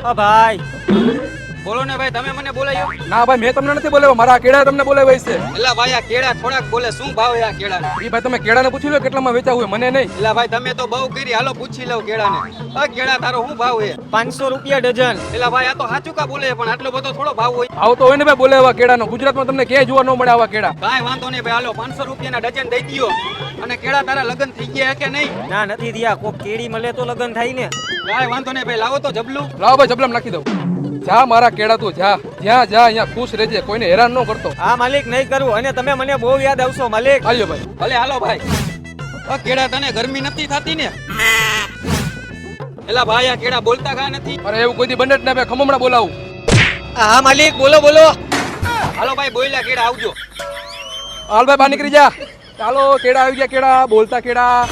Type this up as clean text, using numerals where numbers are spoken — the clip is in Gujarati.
ઓ ભાઈ બોલો ને ભાઈ, તમે મને બોલાયો? ના ભાઈ, મેં તમને નથી બોલાવ્યો, મારા કેળા તમને બોલાવ્યા છે. એલા ભાઈ, આ કેળા થોડાક બોલે, શું ભાવ છે આ કેળાનો? ઈ ભાઈ તમે કેળાને પૂછી લો કેટલામાં વેચાવું હોય, મને નહીં. એલા ભાઈ, તમે તો બહુ કરી, હાલો પૂછી લઉં કેળાને. આ કેળા તારો શું ભાવ છે? 500 રૂપિયા ડઝન. એલા ભાઈ, આ તો સાચું કા બોલે, પણ આટલો બધો થોડો ભાવ હોય? આવતો હોય ને ભાઈ બોલાવ્યા કેળાનો, ગુજરાતમાં તમને ક્યાંય જોવા ન મળે આવા કેળા. કાંઈ વાંધો નહીં ભાઈ, હાલો 500 રૂપિયાના ડઝન દઈ દ્યો. અને કેળા તારા લગન થઈ ગયા કે નહીં? ના નથી થયા, કોક કેડી મળે તો લગન થાય ને. કાંઈ વાંધો નહીં ભાઈ, લાવો તો જબલું. લાવો ભાઈ જબલામ નાખી દઉં. જા મારા કેળા તું જા, જ્યાં જા અહીંયા ખુશ રહેજે, કોઈને હેરાન ન કરતો. હા માલિક, નહીં કરું, અને તમે મને બહુ યાદ આવશો માલિક. હાલ્યો ભાઈ. ભલે હાલો ભાઈ. આ કેળા તને ગરમી નથી થતી ને? એલા ભાઈ, આ કેળા બોલતા કા નથી? અરે એવું કોઈ દી બને જ ના ભાઈ, ખમમણા બોલાવું. હા માલિક, બોલો બોલો. હાલો ભાઈ, બોલ્યા કેળા આવજો. હાલ ભાઈ બહાર નીકળી જા. ચાલો કેળા આવી ગયા, કેળા બોલતા કેળા.